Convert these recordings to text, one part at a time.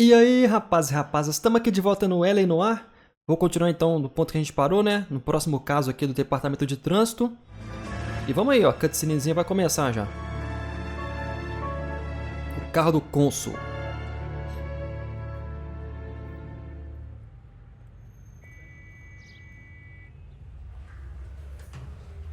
E aí, rapazes e rapazas, estamos aqui de volta no Noire. Vou continuar então no ponto que a gente parou, né? No próximo caso aqui do departamento de trânsito. E vamos aí, ó, a cutscenezinha vai começar já. O carro do cônsul.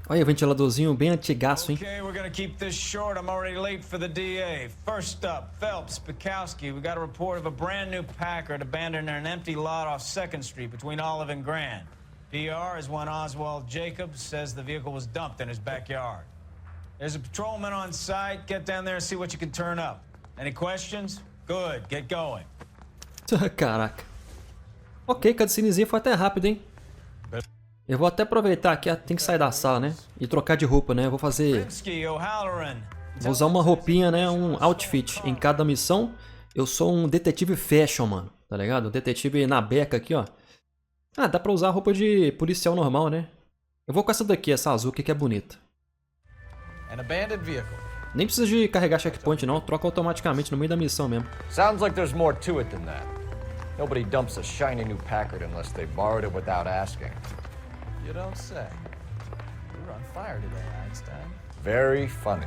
Olha o ventiladorzinho bem antigaço, hein? Okay, we're gonna keep this short. I'm already late for the DA. First up, Phelps, Bukowski. We got a report of a brand new Packard abandoned in an empty lot off 2nd Street between Olive and Grand. PR is one Oswald Jacobs says the vehicle was dumped in his backyard. There's a patrolman on site. Get down there and see what you can turn up. Any questions? Good, get going. Caraca. Ok, cutscenezinha foi até rápido, hein? Eu vou até aproveitar aqui, tem que sair da sala, né? E trocar de roupa, né? Eu vou fazer... Vou usar uma roupinha, né? Um outfit em cada missão. Eu sou um detetive fashion, mano. Tá ligado? Detetive na beca aqui, ó. Ah, dá pra usar a roupa de policial normal, né? Eu vou com essa daqui, essa azul aqui que é bonita. Nem precisa de carregar checkpoint, não. Troca automaticamente no meio da missão mesmo. Sounds like there's more to it than that. Nobody dumps a shiny new Packard unless they borrowed it without asking. You don't say. You're on fire today, Einstein. Very funny.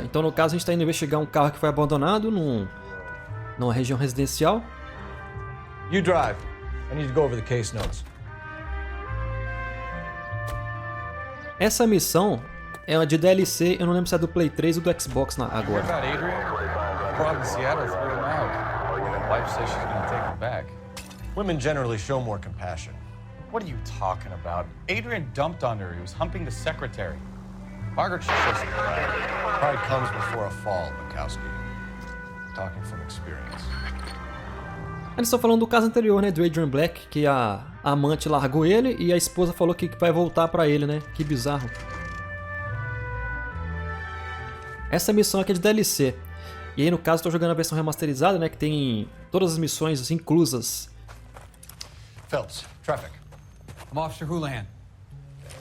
Então, no caso, a gente está indo investigar um carro que foi abandonado numa região residencial. You drive. I need to go over the case notes. Essa missão é uma de DLC, eu não lembro se é do Play 3 ou do Xbox agora. Women generally show more compassion. What are you talking about? Adrian dumped on her. He was humping the secretary. Margaret should show some pride. Pride comes before a fall, Bukowski. Talking from experience. Eles estão falando do caso anterior, né? Do Adrian Black, que a amante largou ele e a esposa falou que vai voltar pra ele, né? Que bizarro. Essa missão aqui é de DLC. E aí, no caso, estou jogando a versão remasterizada, né? Que tem todas as missões inclusas. Phelps, traffic. I'm Officer Houlihan.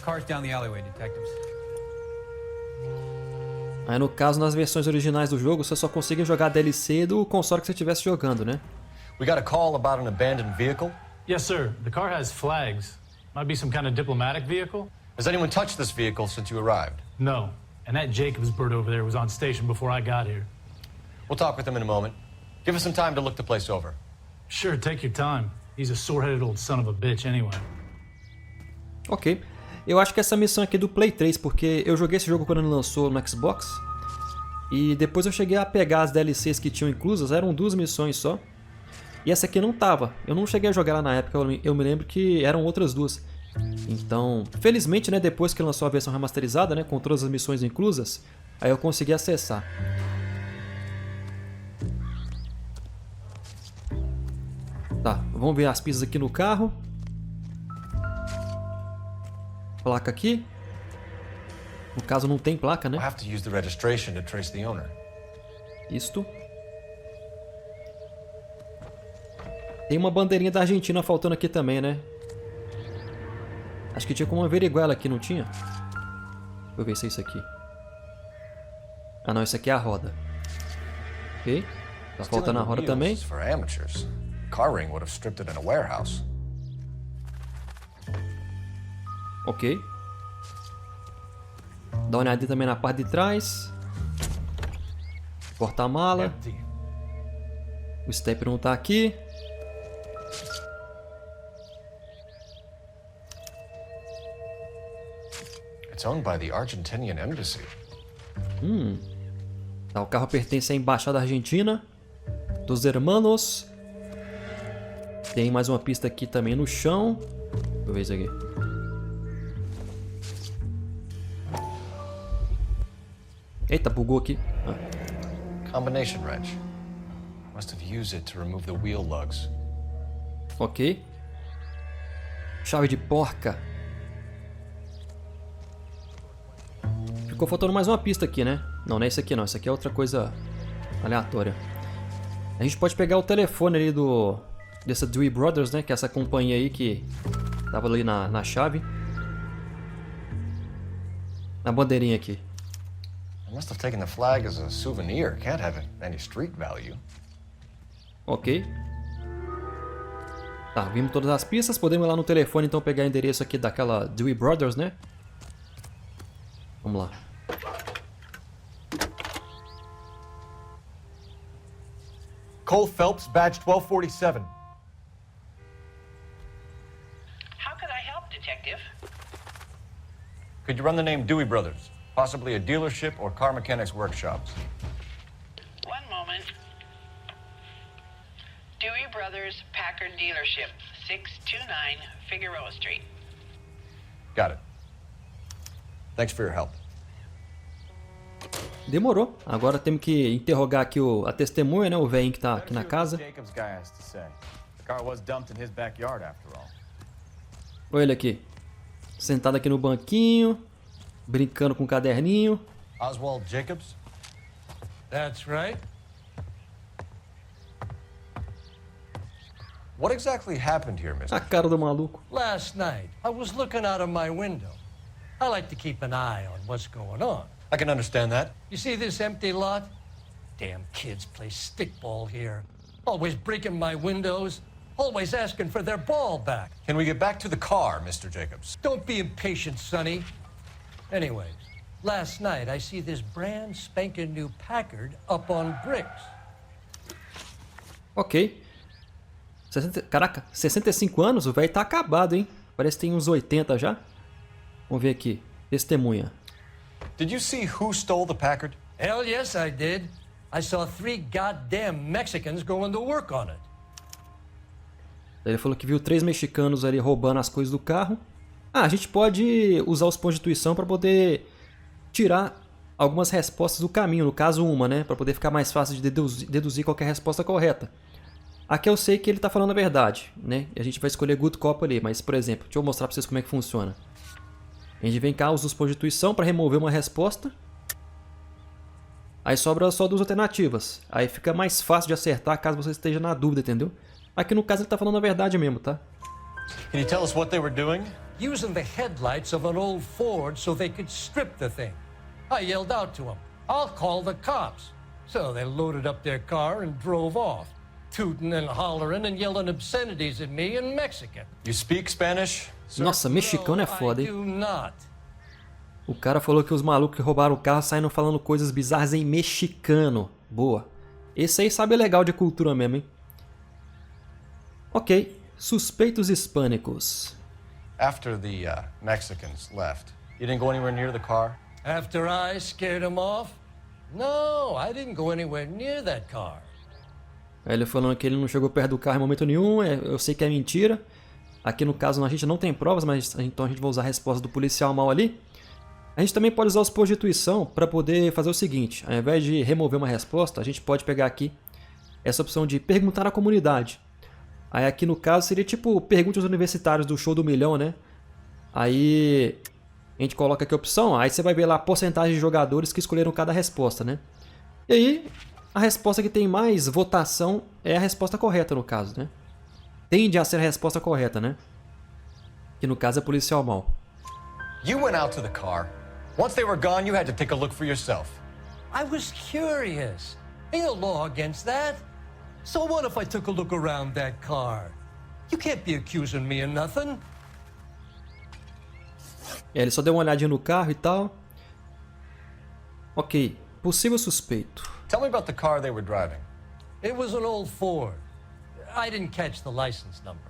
Cars down the alleyway, detectives. Aí, no caso, nas versões originais do jogo, você só consegue jogar a DLC do console que você estivesse jogando, né? We got a call about an abandoned vehicle. Yes, sir. The car has flags. Might be some kind of diplomatic vehicle. Has anyone touched this vehicle since you arrived? No. And that Jacobs bird over there was on station before I got here. We'll talk with him in a moment. Give us some time to look the place over. Sure, take your time. He's a sore-headed old son of a bitch anyway. Ok. Eu acho que essa missão aqui é do Play 3, porque eu joguei esse jogo quando ele lançou no Xbox. E depois eu cheguei a pegar as DLCs que tinham inclusas, eram 2 missões só. E essa aqui não tava. Eu não cheguei a jogar lá na época, eu me lembro que eram outras 2. Então, felizmente, né, depois que lançou a versão remasterizada, né, com todas as missões inclusas, aí eu consegui acessar. Tá, vamos ver as pistas aqui no carro. Placa aqui. No caso não tem placa, né? We'll have to use the registration to trace the owner. Isto. Tem uma bandeirinha da Argentina faltando aqui também, né? Acho que tinha como averiguar ela aqui, não tinha? Deixa eu ver se é isso aqui. Ah não, isso aqui é a roda. Ok. Tá faltando a roda também. Ok. Dá uma olhada também na parte de trás. Porta-mala. O stepper não tá aqui. It's owned by the Argentinian embassy. Tá, o carro pertence à embaixada argentina dos hermanos. Tem mais uma pista aqui também no chão. Deixa eu ver isso aqui. Eita, bugou aqui. Combination wrench. Must have used it to remove the wheel lugs. Ok. Chave de porca. Ficou faltando mais uma pista aqui, né? Não, não é isso aqui não. Isso aqui é outra coisa aleatória. A gente pode pegar o telefone ali dessa Dewey Brothers, né? Que é essa companhia aí que tava ali na chave. Na bandeirinha aqui. I must have taken the flag as a souvenir. Can't have any street value. Ok. Tá, vimos todas as pistas. Podemos ir lá no telefone então pegar o endereço aqui daquela Dewey Brothers, né? Vamos lá. Cole Phelps, badge 1247. How can I help, Detective? Could you run the name Dewey Brothers? Possibly a dealership or car mechanics workshops. One moment. Dewey Brothers Packard Dealership, 629 Figueroa Street. Got it. Thanks for your help. Demorou. Agora temos que interrogar aqui a testemunha, né? O velhinho que tá aqui na casa. Jacobs guy has to say. The car was dumped in his backyard after all. Olha ele aqui. Sentado aqui no banquinho. Brincando com o caderninho. Oswald Jacobs? That's right. What exactly happened here, A Mr.? cara do maluco. Last night, I was looking out of my window. I like to keep an eye on what's going on. I can understand that. You see this empty lot? Damn kids play stickball here. Always breaking my windows. Always asking for their ball back. Can we get back to the car, Mr. Jacobs? Don't be impatient, Sonny. Anyways, last night I see this brand spanking new Packard up on bricks. Ok. Caraca, 65 anos? O velho tá acabado, hein? Parece que tem uns 80 já. Vamos ver aqui. Testemunha. Did you see who stole the Packard? Hell yes, I did. I saw 3 goddamn Mexicans going to work on it. Ele falou que viu 3 mexicanos ali roubando as coisas do carro. Ah, a gente pode usar os pontos de intuição para poder tirar algumas respostas do caminho. No caso, uma, né? Para poder ficar mais fácil de deduzir qualquer resposta correta. Aqui eu sei que ele tá falando a verdade, né? E a gente vai escolher Good Cop ali. Mas, por exemplo, deixa eu mostrar para vocês como é que funciona. A gente vem cá, usa os pontos de intuição para remover uma resposta. Aí sobra só 2 alternativas. Aí fica mais fácil de acertar caso você esteja na dúvida, entendeu? Aqui no caso ele tá falando a verdade mesmo, tá? Can you tell us what they were doing? Using the headlights of an old Ford so they could strip the thing. I yelled out to them, "I'll call the cops." So they loaded up their car and drove off, tooting and hollering and yelling obscenities at me in Mexican. You speak Spanish? Nossa, mexicano é foda, I hein? do not. O cara falou que os malucos que roubaram o carro saíram falando coisas bizarras em mexicano. Boa. Esse aí sabe legal de cultura mesmo, hein? Ok. Suspeitos hispânicos. After the Mexicans left, you didn't go anywhere near the car? After I scared them off? No, I didn't go anywhere near that car. Aí ele falando que ele não chegou perto do carro em momento nenhum. Eu sei que é mentira. Aqui no caso a gente não tem provas, mas então a gente vai usar a resposta do policial mal ali. A gente também pode usar os pontos de intuição para poder fazer o seguinte. Ao invés de remover uma resposta, a gente pode pegar aqui essa opção de perguntar à comunidade. Aí aqui no caso seria tipo pergunte aos universitários do show do milhão, né? Aí a gente coloca aqui a opção, aí você vai ver lá a porcentagem de jogadores que escolheram cada resposta, né? E aí a resposta que tem mais votação é a resposta correta no caso, né? Tende a ser a resposta correta, né? Que no caso é policial mal. You went out to the car. Once they were gone, you had to take a look for yourself. I was curious. Ain't no law against that. So what if I took a look around that car? You can't be accusing me of nothing. Ele só deu uma olhadinha no carro e tal. Ok, possível suspeito. Tell me about the car they were driving. It was an old Ford. I didn't catch the license number.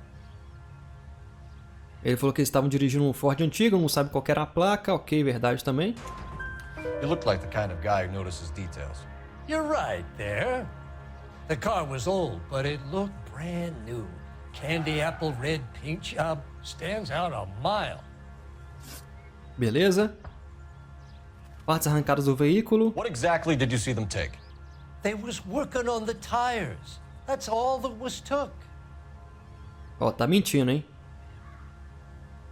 Ele falou que eles estavam dirigindo um Ford antigo, não sabe qual era a placa. Ok, verdade também. You look like the kind of guy who notices details. You're right there. The car was old, but it looked brand new. Candy apple red paint job stands out a mile. Beleza. Partes arrancadas do veículo. What exactly did you see them take? They was working on the tires. That's all that was took. Ó, tá mentindo, hein?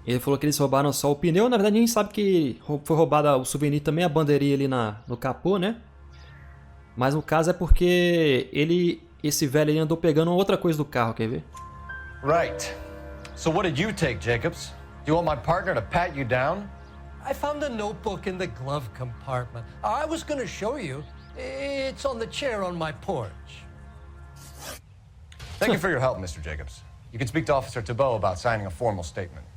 Ele falou que eles roubaram só o pneu. Na verdade, a gente sabe que foi roubada o souvenir também, a bandeirinha ali no capô, né? Mas no caso é porque esse velho ele andou pegando outra coisa do carro, quer ver? Right. So what did you take, Jacobs? Do you want my partner to pat you down? I found a notebook in the glove compartment. I was going to show you. It's on the chair on my porch. Thank you for your help, Mr. Jacobs. You can speak to Officer Thibault about signing a formal statement.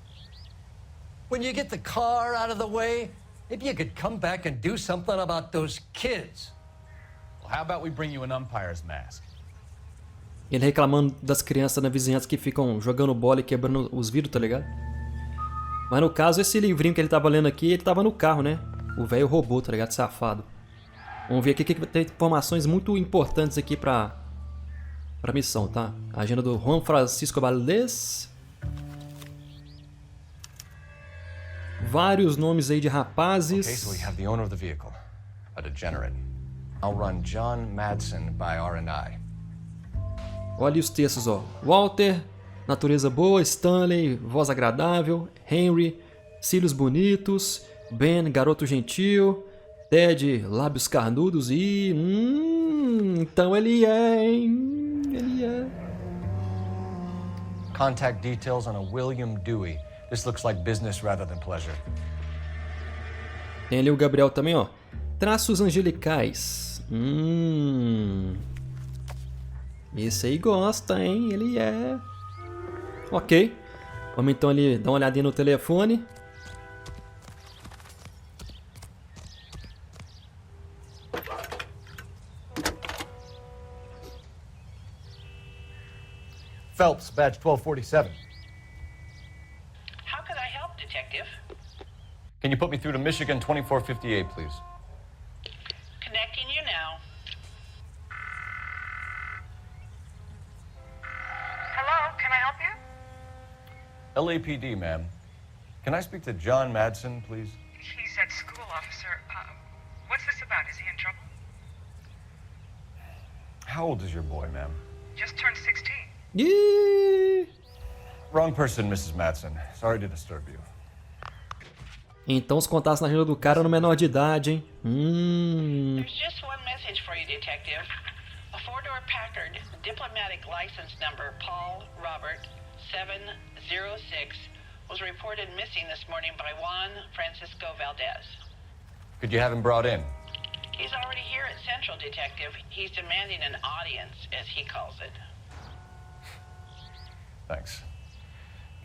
When you get the car out of the way, maybe you could come back and do something about those kids. Well, how about we bring you an umpire's mask? Ele reclamando das crianças na vizinhança que ficam jogando bola e quebrando os vidros, tá ligado? Mas no caso, esse livrinho que ele tava lendo aqui, ele tava no carro, né? O velho roubou, tá ligado? Safado. Vamos ver aqui que tem informações muito importantes aqui pra missão, tá? A agenda do Juan Francisco Valdez. Vários nomes aí de rapazes. Okay, so we have the owner of the vehicle, a degenerate. I'll run John Madsen by R&I. Olha os textos, ó. Walter, natureza boa. Stanley, voz agradável. Henry, cílios bonitos. Ben, garoto gentil. Ted, lábios carnudos. E... então ele é, hein? Ele é. Contact details on a William Dewey. This looks like business rather than pleasure. Tem ali o Gabriel também, ó. Traços angelicais. Esse aí gosta, hein? Ele é. Ok. Vamos então ali dar uma olhadinha no telefone. Phelps, badge 1247. How could I help, Detective? Can you put me through to Michigan 2458, please? Connecting you now. Hello, can I help you? LAPD, ma'am. Can I speak to John Madsen, please? He's at school, officer. What's this about? Is he in trouble? How old is your boy, ma'am? Just turned 16. Ih! Wrong person, Mrs. Madsen. Sorry to disturb you. Então os contatos na agenda do cara no menor de idade, hein? There's just one message for you, Detective. A four-door Packard, diplomatic license number Paul Robert 706, was reported missing this morning by Juan Francisco Valdez. Could you have him brought in? He's already here at Central, Detective. He's demanding an audience, as he calls it. Thanks.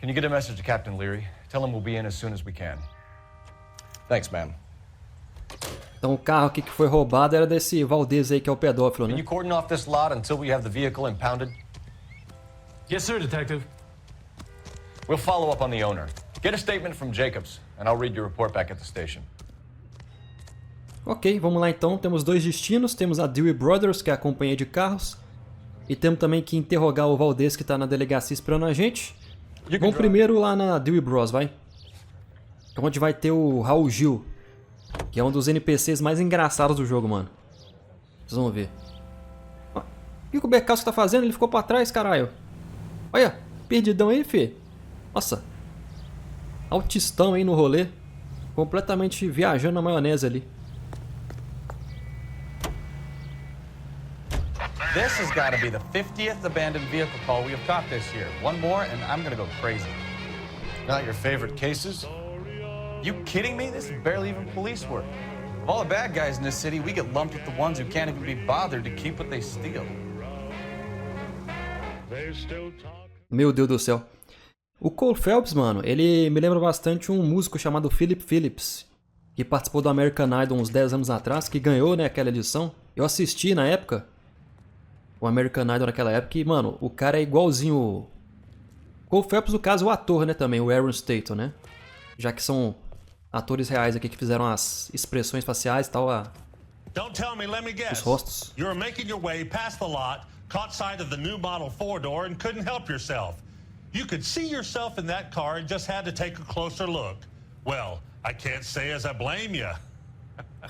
Can you get a message to Captain Leary? Tell him we'll be in as soon as we can. Thanks, ma'am. Então o carro aqui que foi roubado era desse Valdez aí que é o pedófilo, Can né? you cordon off this lot until we have the vehicle impounded? Yes, sir, Detective. We'll follow up on the owner. Get a statement from Jacobs, and I'll read your report back at the station. Ok, vamos lá então. Temos dois destinos. Temos a Dewey Brothers, que é a companhia de carros. E temos também que interrogar o Valdez, que está na delegacia esperando a gente. Vamos primeiro lá na Dewey Bros, vai. Onde vai ter o Raul Gil, que é um dos NPCs mais engraçados do jogo, mano. Vocês vão ver. O que o Bercasco tá fazendo? Ele ficou pra trás, caralho. Olha, perdidão aí, fi. Nossa. Autistão aí no rolê. Completamente viajando na maionese ali. This has got to be the 50th abandoned vehicle call we have caught this year. One more, and I'm going to go crazy. Not your favorite cases? You kidding me? This is barely even police work. Of all the bad guys in this city, we get lumped with the ones who can't even be bothered to keep what they steal. Meu Deus do céu. O Cole Phelps, mano, ele me lembra bastante um músico chamado Philip Phillips, que participou do American Idol uns 10 anos atrás, que ganhou, né, aquela edição. Eu assisti na época o American Idol naquela época e, mano, o cara é igualzinho o Cole Phelps, no caso, o ator, né, também, o Aaron Staton, né? Já que são atores reais aqui que fizeram as expressões faciais e tal, Don't tell me, let me guess. os rostos. You were making your way past the lot, caught sight of the new model four-door and couldn't help yourself. You could see yourself in that car and just had to take a closer look. Well, I can't say as I blame you.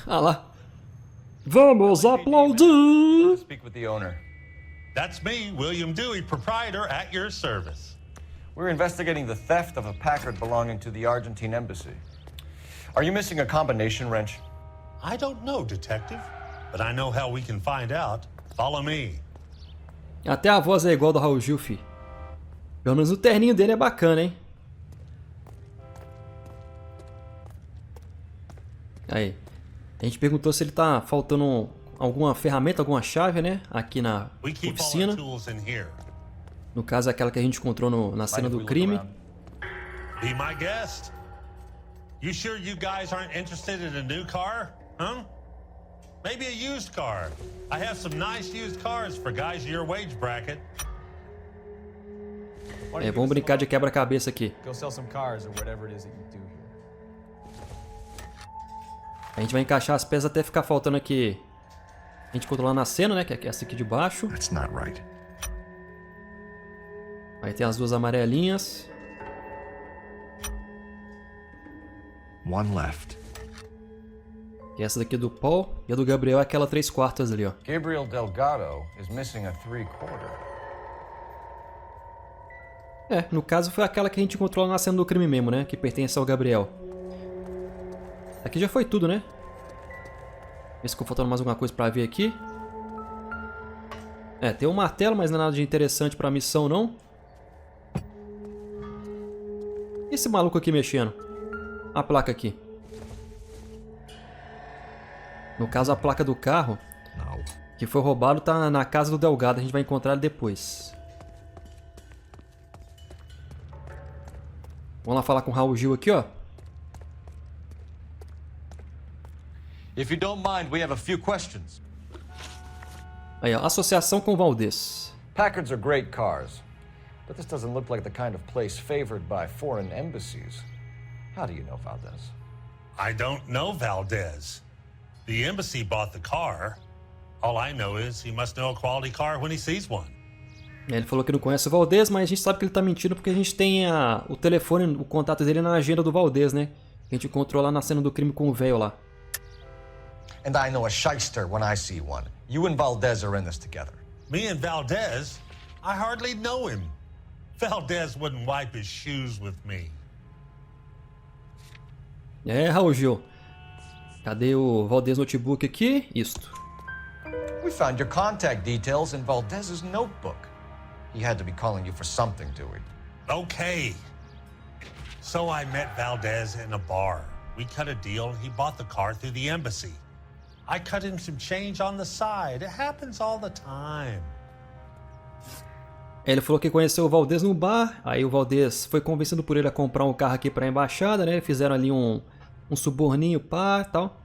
Ah lá. Vamos aplaudir! Speak with the owner. That's me, William Dewey, proprietor, at your service. We're investigating the theft of a Packard belonging to the Argentine embassy. Are you missing a combination wrench? I don't know, detective, but I know how we can find out. Follow me. Até a voz é igual do Raul Gil, fi. Pelo menos o terninho dele é bacana, hein? Aí. A gente perguntou se ele tá faltando alguma ferramenta, alguma chave, né? Aqui na We keep all our oficina. tools in here. No caso, é aquela que a gente encontrou na cena do crime. Be my guest. You sure you guys aren't interested in a new car? Huh? Maybe a used car. I have some nice used cars for guys your wage bracket. Vamos brincar de quebra-cabeça aqui. Go sell some cars or whatever it is that you do here. A gente vai encaixar as peças até ficar faltando aqui. A gente encontrou lá na cena, né? Que é essa aqui de baixo. That's not right. Aí tem as duas amarelinhas. One left. E essa daqui é do Paul. E a do Gabriel é aquela 3/4 ali, ó. Gabriel Delgado is missing a 3/4. No caso foi aquela que a gente encontrou lá na cena do crime mesmo, né? Que pertence ao Gabriel. Aqui já foi tudo, né? Vê se ficou faltando mais alguma coisa pra ver aqui. Tem um martelo, mas não é nada de interessante pra missão, não. E esse maluco aqui mexendo? A placa aqui. No caso, a placa do carro que foi roubado tá na casa do Delgado. A gente vai encontrar ele depois. Vamos lá falar com o Raul Gil aqui, ó. If you don't mind, we have a few questions. Aí, ó, associação com Valdez. Packards are great cars, but this doesn't look like the kind of place favored by foreign embassies. How do you know Valdez? I don't know Valdez. The embassy bought the car. All I know is he must know a quality car when he sees one. Ele falou que não conhece o Valdez, mas a gente sabe que ele tá mentindo porque a gente tem o telefone, o contato dele na agenda do Valdez, né? Que a gente encontrou lá na cena do crime com o velho lá. And I know a shyster when I see one. You and Valdez are in this together. Me and Valdez? I hardly know him. Valdez wouldn't wipe his shoes with me. Raul Gil. Cadê o Valdez notebook aqui? Isto. We found your contact details in Valdez's notebook. He had to be calling you for something, Dewey. Okay. So I met Valdez in a bar. We cut a deal and he bought the car through the embassy. I cut him some change on the side. It happens all the time. Ele falou que conheceu o Valdez no bar. Aí o Valdez foi convencido por ele a comprar um carro aqui pra embaixada, né? Fizeram ali um suborninho, pá, e tal.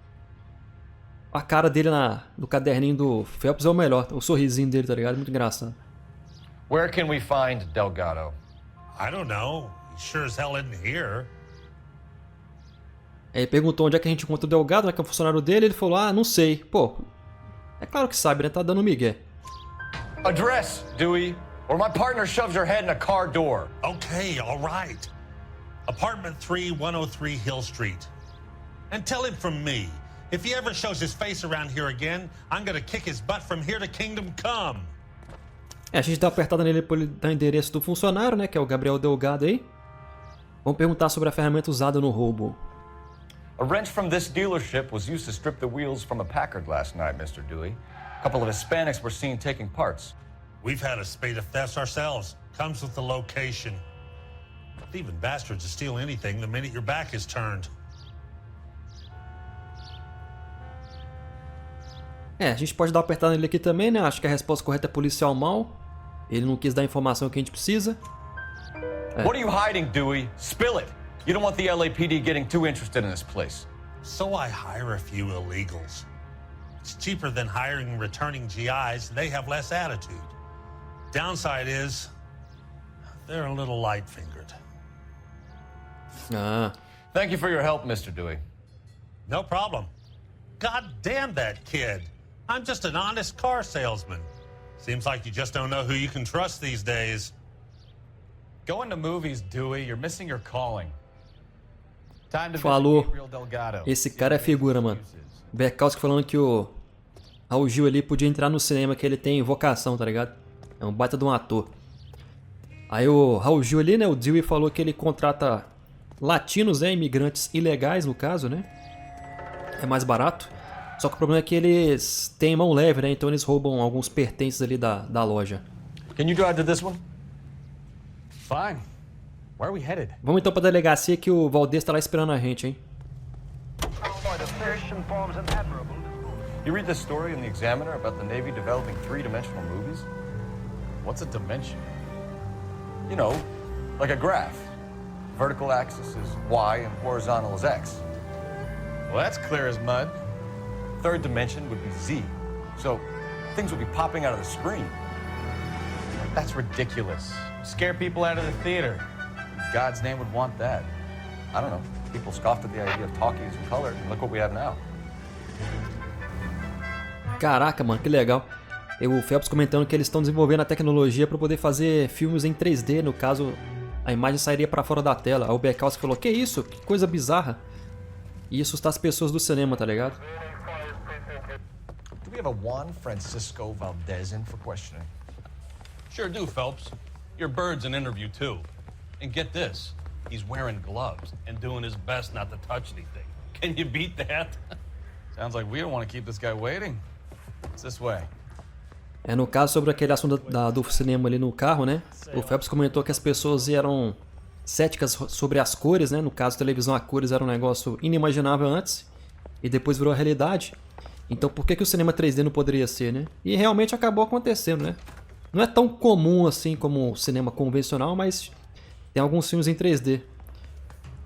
A cara dele no caderninho do Phelps é o melhor. O sorrisinho dele, tá ligado? Muito engraçado. Where can we find Delgado? I don't know. He sure as hell isn't here. Ele perguntou onde é que a gente encontra o Delgado, né, que é o funcionário dele. Ele falou, não sei. Pô, é claro que sabe, né? Tá dando migué. Address, Dewey, or my partner shoves your head in a car door. Okay, all right. Apartment 3, 103 Hill Street. And tell him from me, if he ever shows his face around here again, I'm gonna kick his butt from here to Kingdom Come. A gente dá uma apertada nele pra ele dar o endereço do funcionário, né? Que é o Gabriel Delgado aí. Vamos perguntar sobre a ferramenta usada no roubo. A wrench from this dealership was used to strip the wheels from a Packard last night, Mr. Dewey. A couple of Hispanics were seen taking parts. We've had a spate of thefts ourselves. Comes with the location. Thieving bastards to steal anything the minute your back is turned. A gente pode dar uma apertada nele aqui também, né? Acho que a resposta correta é policial mal. Ele não quis dar a informação que a gente precisa. What are you hiding, Dewey? Spill it. You don't want the LAPD getting too interested in this place. So I hire a few illegals. It's cheaper than hiring returning GIs. They have less attitude. Downside is, they're a little light-fingered. Thank you for your help, Mr. Dewey. No problem. God damn that kid. I'm just an honest car salesman. Seems like you just don't know who you can trust these days. Going to movies, Dewey. You're missing your calling. Time to visit Falou. Gabriel Delgado. Esse cara é figura, mano. Berkowski falando que o Raul Gil ali podia entrar no cinema, que ele tem vocação, tá ligado? É um baita de um ator. Aí o Raul Gil ali, né? O Dewey falou que ele contrata latinos, né? Imigrantes ilegais, no caso, né? É mais barato. Só que o problema é que eles têm mão leve, né? Então eles roubam alguns pertences ali da loja. Can you drive to this one? Fine. Where are we headed? Vamos então pra delegacia que o Valdez tá lá esperando a gente, hein? You read this story in the Examiner about the Navy developing three-dimensional movies? What's a dimension? You know, like a graph. Vertical axis is Y and horizontal is X. Well, that's clear as mud. Third dimension would be Z. So things would be popping out of the screen. That's ridiculous. Scare people out of the theater. God's name would want that. I don't know. People scoffed at the idea of talkies in color, and look what we have now. Caraca, mano, que legal. E o Phelps comentando que eles estão desenvolvendo a tecnologia para poder fazer filmes em 3D, no caso, a imagem sairia para fora da tela. Aí o Bekowski falou, que isso? Que coisa bizarra. E isso assustar as pessoas do cinema, tá ligado? Do we have a Juan Francisco Valdez in for questioning? Sure do, Phelps. Your bird's an interview, too. And get this, he's wearing gloves and doing his best not to touch anything. Can you beat that? Sounds like we don't want to keep this guy waiting. It's this way. É, no caso, sobre aquele assunto do cinema ali no carro, né? O Phelps comentou que as pessoas eram céticas sobre as cores, né? No caso, televisão a cores era um negócio inimaginável antes e depois virou a realidade. Então, por que o cinema 3D não poderia ser, né? E realmente acabou acontecendo, né? Não é tão comum assim como o cinema convencional, mas tem alguns filmes em 3D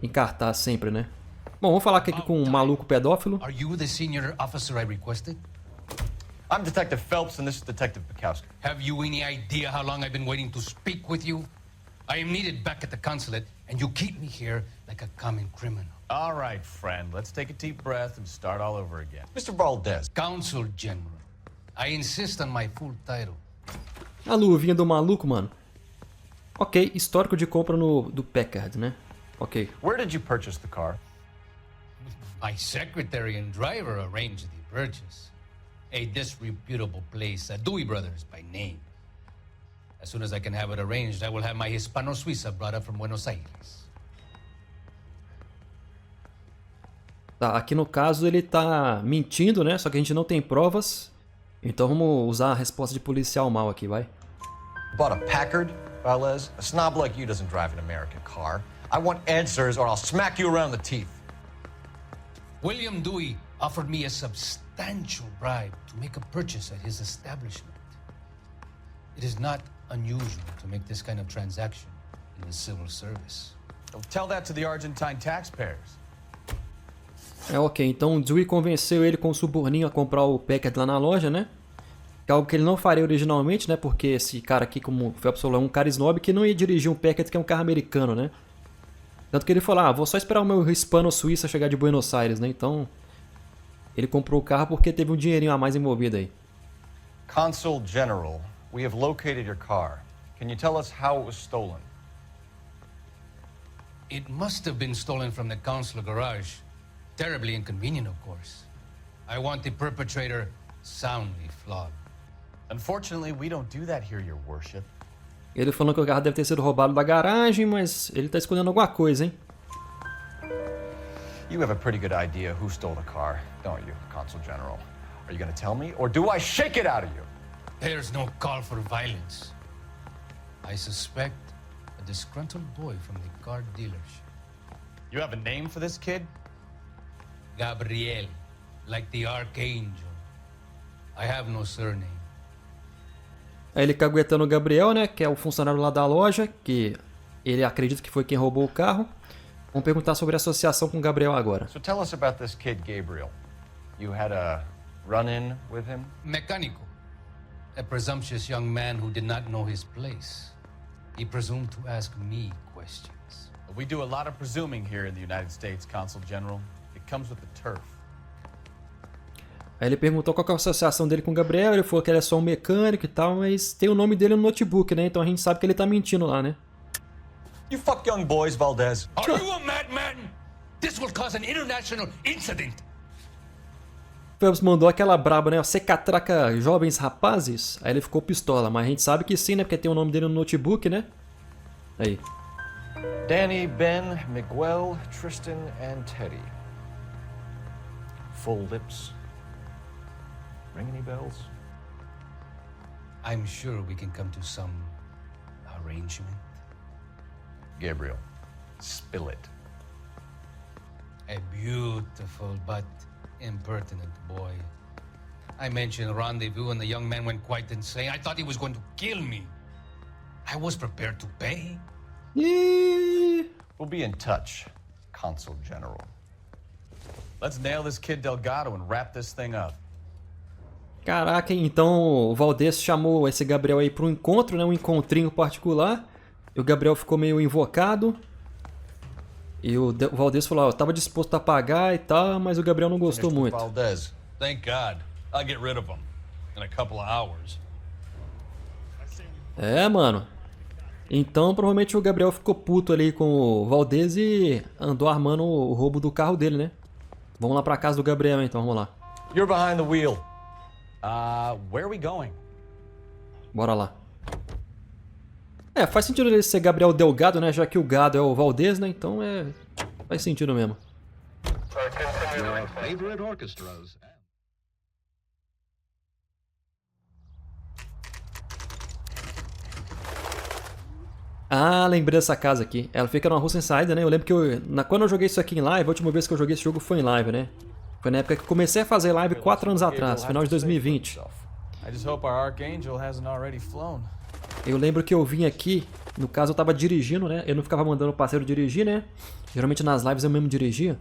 em cartaz sempre, né? Bom, vamos falar aqui com um maluco pedófilo. Are you the senior officer I requested? I'm Detective Phelps, and this is Detective Bekowski. Have you any idea how long I've been waiting to speak with you? I am needed back at the consulate, and you keep me here like a common criminal. All right, friend. Let's take a deep breath and start all over again. Mr. Valdez. Consul General. I insist on my full title. A luvinha do maluco, mano. Ok, histórico de compra do Packard, né? Ok. Where did you purchase the car? My secretary and driver arranged the purchase. A disreputable place, Dewey Brothers by name. As soon as I can have it arranged, I will have my Hispano-Suiza brought up from Buenos Aires. Tá, aqui no caso ele tá mentindo, né? Só que a gente não tem provas. Então vamos usar a resposta de policial mal aqui, vai. Bought a Packard, Valdez? A snob like you doesn't drive an American car. I want answers or I'll smack you around the teeth. William Dewey offered me a substantial bribe to make a purchase at his establishment. It is not unusual to make this kind of transaction in the civil service. Tell that to the Argentine taxpayers. É, ok, então o Dewey convenceu ele com o suborninho a comprar o Packard lá na loja, né? Que é algo que ele não faria originalmente, né? Porque esse cara aqui, como o Phelps falou, é um cara snob que não ia dirigir um Packard, que é um carro americano, né? Tanto que ele falou, vou só esperar o meu hispano-suíça chegar de Buenos Aires, né? Então, ele comprou o carro porque teve um dinheirinho a mais envolvido aí. Consul General, we have located your car. Can you tell us how it was stolen? It must have been stolen from the consular garage. Terribly inconvenient, of course. I want the perpetrator soundly flogged. Unfortunately, we don't do that here, your worship. Ele falou que o carro deve ter sido roubado da garagem, mas ele tá escondendo alguma coisa, hein? You have a pretty good idea who stole the car, don't you, Consul General? Are you going to tell me, or do I shake it out of you? There's no call for violence. I suspect a disgruntled boy from the car dealership. You have a name for this kid? Gabriel, like the archangel. I have no surname. Aí ele caguetando o Gabriel, né, que é o funcionário lá da loja, que ele acredita que foi quem roubou o carro. Vamos perguntar sobre a associação com o Gabriel agora. So tell us about this kid, Gabriel. You had a run-in with him? Mecánico. A presumptuous young man who did not know his place. He presumed to ask me questions. We do a lot of presuming here in the United States, Consul General. It comes with the turf. Aí ele perguntou qual que é a associação dele com o Gabriel, ele falou que ele é só um mecânico e tal, mas tem o nome dele no notebook, né? Então a gente sabe que ele tá mentindo lá, né? You fuck young boys, Valdez. Are you a madman? This will cause an international incident. Phelps mandou aquela braba, né? Você catraca jovens rapazes? Aí ele ficou pistola, mas a gente sabe que sim, né? Porque tem o nome dele no notebook, né? Aí. Danny, Ben, Miguel, Tristan and Teddy. Full lips. Ring any bells? I'm sure we can come to some arrangement. Gabriel, spill it. A beautiful but impertinent boy. I mentioned a rendezvous and the young man went quite insane. I thought he was going to kill me. I was prepared to pay. We'll be in touch, Consul General. Let's nail this kid Delgado and wrap this thing up. Caraca, então o Valdez chamou esse Gabriel aí para um encontro, né? Um encontrinho particular. E o Gabriel ficou meio invocado. E o Valdez falou, ó, eu tava disposto a pagar e tal, mas o Gabriel não gostou muito. Valdez. Thank God. I'll get rid of him in a couple of hours. É, mano. Então provavelmente o Gabriel ficou puto ali com o Valdez e andou armando o roubo do carro dele, né? Vamos lá pra casa do Gabriel então, vamos lá. You're behind the wheel. Where are we going? Bora lá. É, faz sentido ele ser Gabriel Delgado, né? Já que o gado é o Valdez, né? Então faz sentido mesmo. Ah, lembrei dessa casa aqui. Ela fica numa rua sem saída, né? Eu lembro que quando eu joguei isso aqui em live, a última vez que eu joguei esse jogo foi em live, né? Foi na época que comecei a fazer live 4 anos atrás, final de 2020. Eu lembro que eu vim aqui, no caso eu tava dirigindo, né? Eu não ficava mandando o parceiro dirigir, né? Geralmente nas lives eu mesmo dirigia.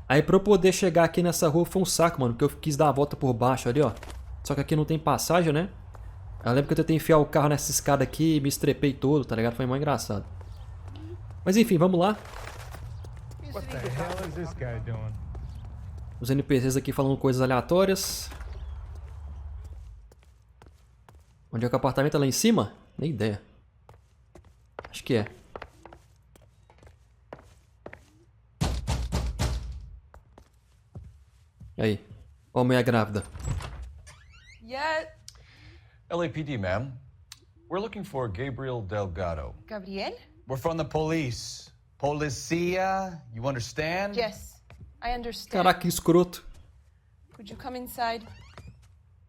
Aí pra eu poder chegar aqui nessa rua foi um saco, mano, porque eu quis dar a volta por baixo ali, ó. Só que aqui não tem passagem, né? Eu lembro que eu tentei enfiar o carro nessa escada aqui e me estrepei todo, tá ligado? Foi mais engraçado. Mas enfim, vamos lá. Os NPCs aqui falando coisas aleatórias. Onde é que o apartamento é lá em cima? Nem ideia. Acho que é. Aí. Ó a mulher grávida. LAPD, ma'am. We're looking for Gabriel Delgado. Gabriel? We're from the police. Policia, you understand? Yes, I understand. Caraca, que escroto. Could you come inside?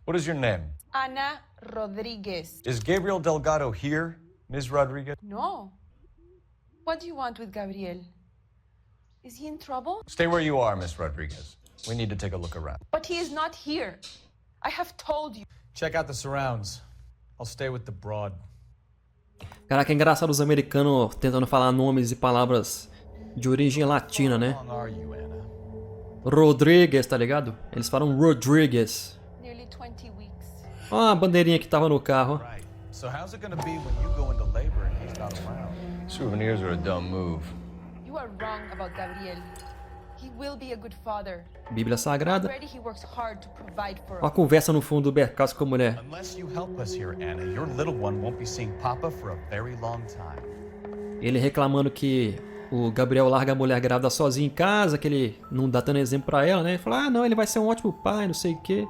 What is your name? Ana Rodriguez. Is Gabriel Delgado here, Ms. Rodriguez? No. What do you want with Gabriel? Is he in trouble? Stay where you are, Ms. Rodriguez. We need to take a look around. But he is not here. I have told you. Check out the surrounds. I'll stay with the broad. Caraca, é engraçado os americanos tentando falar nomes e palavras de origem latina, né? Rodrigues, tá ligado? Eles falam Rodrigues. Nearly 20 weeks. Ó a bandeirinha que tava no carro. So how's it gonna be when you go into labor and he's not around? Souvenirs are a dumb move. You are wrong about Gabriel. He will be a good father. Bíblia Sagrada. Already he works hard to provide for Ó a conversa no fundo do Bercasco com a mulher. Unless you help us here, Anna, your little one won't be seeing Papa for a very long time. Ele reclamando que o Gabriel larga a mulher grávida sozinha em casa, que ele não dá tanto exemplo pra ela, né? Ele fala, ah, não, ele vai ser um ótimo pai, não sei o quê.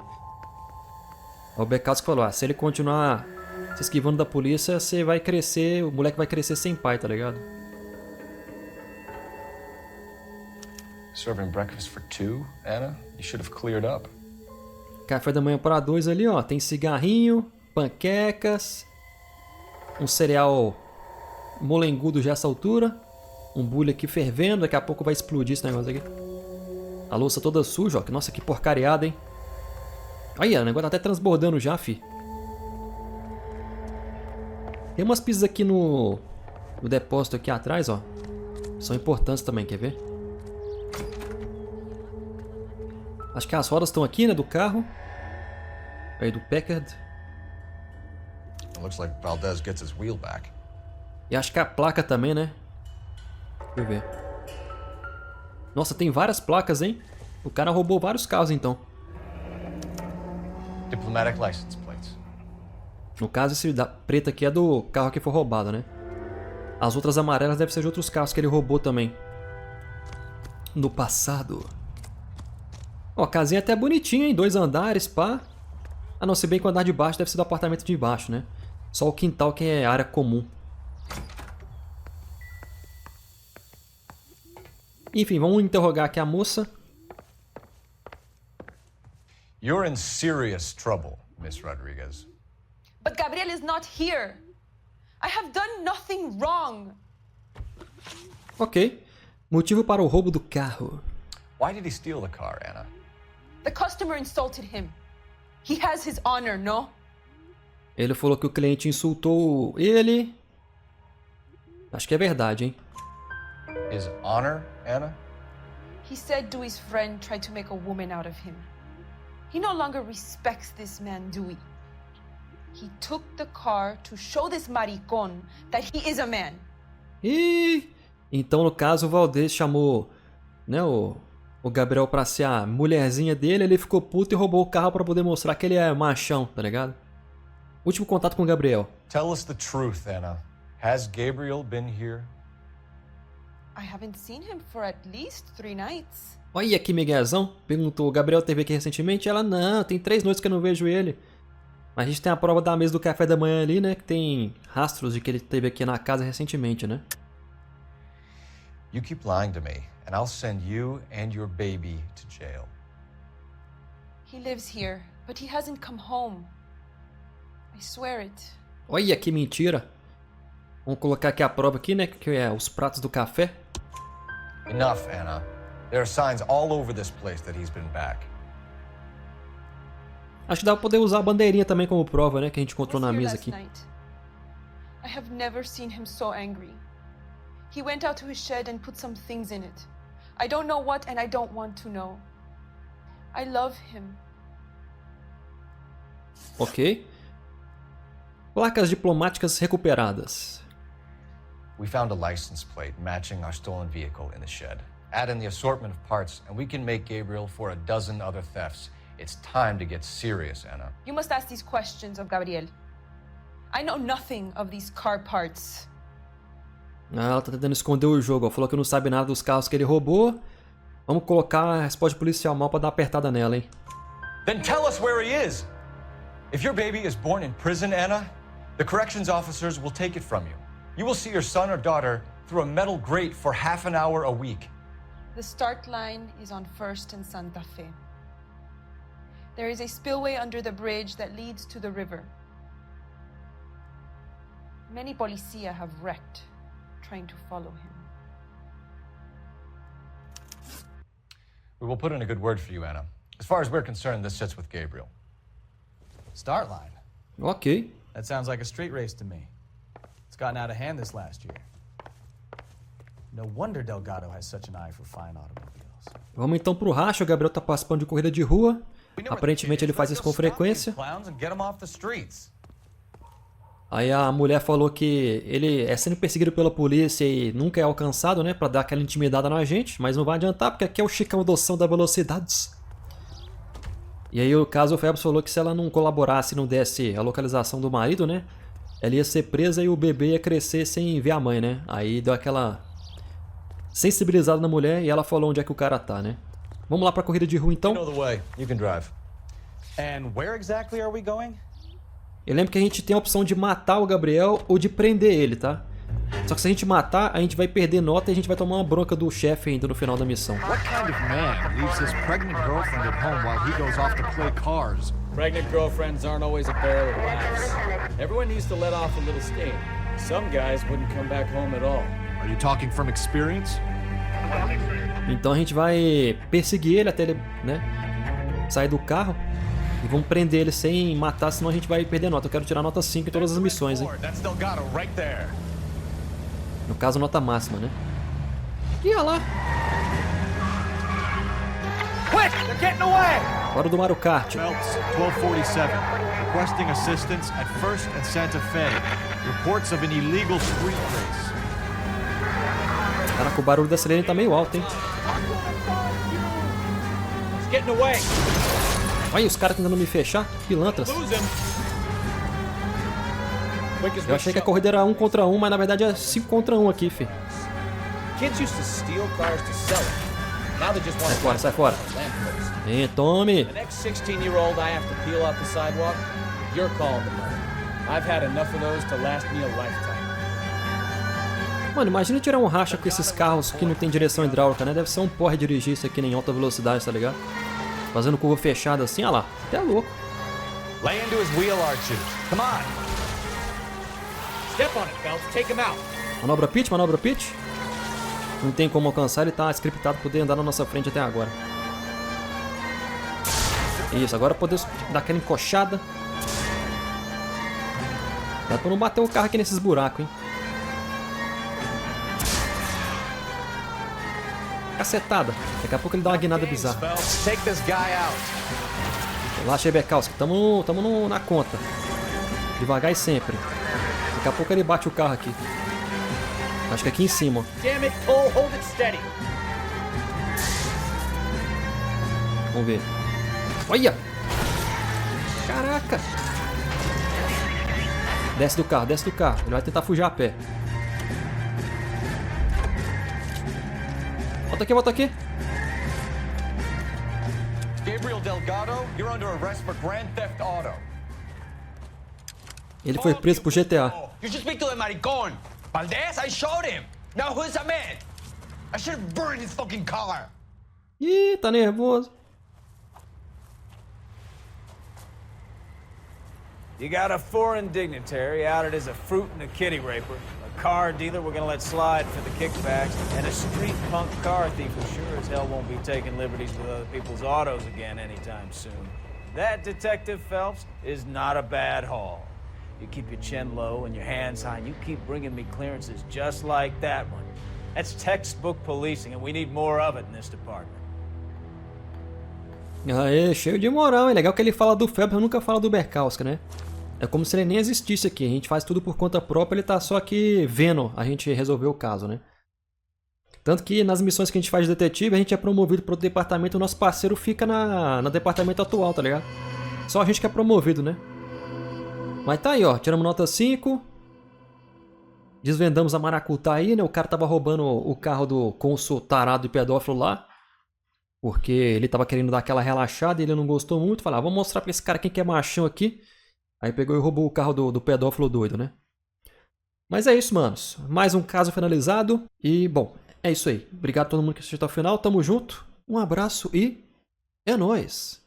O Bercasco falou, ah, se ele continuar se esquivando da polícia, você vai crescer, o moleque vai crescer sem pai, tá ligado? Serving breakfast for 2, Anna? You should have cleared up. Café da manhã para 2 ali, ó. Tem cigarrinho, panquecas, um cereal molengudo já essa altura, um bule aqui fervendo, daqui a pouco vai explodir esse negócio aqui. A louça toda suja, ó. Nossa, que porcariada, hein? Aí, o negócio tá até transbordando já, fi. Tem umas pizzas aqui no depósito aqui atrás, ó. São importantes também, quer ver? Acho que as rodas estão aqui, né, do carro. Aí do Packard. It looks like Valdez gets his wheel back. E acho que a placa também, né? Deixa eu ver. Nossa, tem várias placas, hein? O cara roubou vários carros, então. Diplomatic license plates. No caso, esse da preta aqui é do carro que foi roubado, né? As outras amarelas devem ser de outros carros que ele roubou também. No passado. Ó, a casinha é até bonitinha, hein? 2 andares, pá. Ah, não, se bem que o andar de baixo deve ser do apartamento de baixo, né? Só o quintal que é área comum. Enfim, vamos interrogar aqui a moça. You're in serious trouble, Miss Rodriguez. But Gabriel is not here. I have done nothing wrong. Ok. Motivo para o roubo do carro. Why did he steal the car, Anna? The customer insulted him. He has his honor, no? Ele falou que o cliente insultou ele Acho que é verdade, hein? His honor, Anna? He said Dewey's friend tried to make a woman out of him. He no longer respects this man, Dewey. He took the car to show this maricón that he is a man. E então, no caso, o Valdez chamou, né, o Gabriel pra ser a mulherzinha dele, ele ficou puto e roubou o carro pra poder mostrar que ele é machão, tá ligado? Último contato com o Gabriel. Tell us the truth, Anna. Has Gabriel been here? I haven't seen him for at least 3 nights. Olha que miguezão. Perguntou, o Gabriel teve aqui recentemente? Ela, não, tem 3 noites que eu não vejo ele. Mas a gente tem a prova da mesa do café da manhã ali, né? Que tem rastros de que ele esteve aqui na casa recentemente, né? You keep lying to me, and I'll send you and your baby to jail. He lives here, but he hasn't come home. I swear it. Olha que mentira. Vamos colocar aqui a prova aqui, né? Que é os pratos do café. Enough, Anna. There are signs all over this place that he's been back. Acho que dá pra poder usar a bandeirinha também como prova, né? Que a gente encontrou na mesa aqui. I have never seen him so angry. He went out to his shed and put some things in it. I don't know what and I don't want to know. I love him. Ok. Placas diplomáticas recuperadas. We found a license plate matching our stolen vehicle in the shed. Add in the assortment of parts, and we can make Gabriel for a dozen other thefts. It's time to get serious, Anna. You must ask these questions of Gabriel. I know nothing of these car parts. Ah, ela tá tentando esconder o jogo. Ó. Falou que não sabe nada dos carros que ele roubou. Vamos colocar a resposta policial mal pra dar uma apertada nela, hein? Then tell us where he is. If your baby is born in prison, Anna, the corrections officers will take it from you. You will see your son or daughter through a metal grate for half an hour a week. The start line is on 1st and Santa Fe. There is a spillway under the bridge that leads to the river. Many policia have wrecked trying to follow him. We will put in a good word for you, Anna. As far as we're concerned, this sits with Gabriel. Start line. Ok. That sounds like a street race to me. It's gotten out of hand this last year. No wonder Delgado has such an eye for fine automobiles. Vamos então pro racha. O Gabriel tá participando de corrida de rua. Aparentemente ele faz isso com frequência. Aí a mulher falou que ele é sendo perseguido pela polícia e nunca é alcançado, né? Pra dar aquela intimidada na gente. Mas não vai adiantar, porque aqui é o Chicão doção da velocidades. E aí o caso, o Phelps falou que se ela não colaborasse e não desse a localização do marido, né? Ela ia ser presa e o bebê ia crescer sem ver a mãe, né? Aí deu aquela sensibilizada na mulher e ela falou onde é que o cara tá, né? Vamos lá pra corrida de rua então. Eu lembro que a gente tem a opção de matar o Gabriel ou de prender ele, tá? Só que se a gente matar, a gente vai perder nota e a gente vai tomar uma bronca do chefe ainda no final da missão. What kind of man leaves his pregnant girlfriend at home while he goes off to play cars? Pregnant girlfriends aren't always a barrel of laughs. Everyone needs to let off a little steam. Some guys wouldn't come back home at all. Are you talking from experience? Então a gente vai perseguir ele até ele, né, sair do carro. E vamos prender ele sem matar, senão a gente vai perder nota. Eu quero tirar nota 5 em todas as missões, hein? No caso, nota máxima, né? Ih, olha lá! Hora do Mario Kart. Phelps, 1247. Requesting assistance at 1st and Santa Fe. Reports of an illegal street race. Caraca, o barulho da sirene tá meio alto, hein? Olha os caras tentando me fechar, pilantras. Eu achei que a corrida era 1 contra 1, mas na verdade é 5 contra 1 aqui, fi. Sai fora, sai fora. Vem, tome. Mano, imagina tirar um racha com esses carros que não tem direção hidráulica, né? Deve ser um porre dirigir isso aqui em alta velocidade, tá ligado? Fazendo curva fechada assim, olha lá. Até louco. Lay into his wheel arches. Come on. Step on it, Phelps. Take him out. Manobra pitch, manobra pitch. Não tem como alcançar, ele tá scriptado pra poder andar na nossa frente até agora. Isso, agora podemos dar aquela encoxada. Dá pra não bater o carro aqui nesses buracos, hein? cacetada. Daqui a pouco ele dá uma guinada bizarra. Relaxa aí, Bekowski. Tamo na conta. Devagar e sempre. Daqui a pouco ele bate o carro aqui. Acho que aqui em cima. Damn it, Cole, hold it steady. Vamos ver. Olha! Caraca! Desce do carro, desce do carro. Ele vai tentar fugir a pé. Volta aqui, volta aqui. Gabriel Delgado, you're under arrest for grand theft auto. Ele foi preso por GTA. You should speak to the maricón. Valdez, I showed him. Now who's a man? I should have burned his fucking car. Ih, tá nervoso. You got a foreign dignitary outed as a fruit and a kitty raper, a car dealer we're gonna let slide for the kickbacks, and a street punk car thief who sure as hell won't be taking liberties with other people's autos again anytime soon. That, Detective Phelps, is not a bad haul. You keep your chin low and your hands high, and you keep bringing me clearances just like that one. That's textbook policing, and we need more of it in this department. Aê, cheio de moral, hein? Legal que ele fala do Phelps, eu nunca falo do Bekowski, né? É como se ele nem existisse aqui. A gente faz tudo por conta própria, ele tá só aqui vendo a gente resolver o caso, né? Tanto que nas missões que a gente faz de detetive, a gente é promovido para outro departamento, o nosso parceiro fica no departamento atual, tá ligado? Só a gente que é promovido, né? Mas tá aí, ó. Tiramos nota 5. Desvendamos a maracutá aí, né? O cara tava roubando o carro do cônsul tarado e pedófilo lá. Porque ele tava querendo dar aquela relaxada e ele não gostou muito. Falei, vamos mostrar pra esse cara quem que é machão aqui. Aí pegou e roubou o carro do pedófilo doido, né? Mas é isso, manos. Mais um caso finalizado. E, bom, é isso aí. Obrigado a todo mundo que assistiu até o final. Tamo junto. Um abraço e é nóis!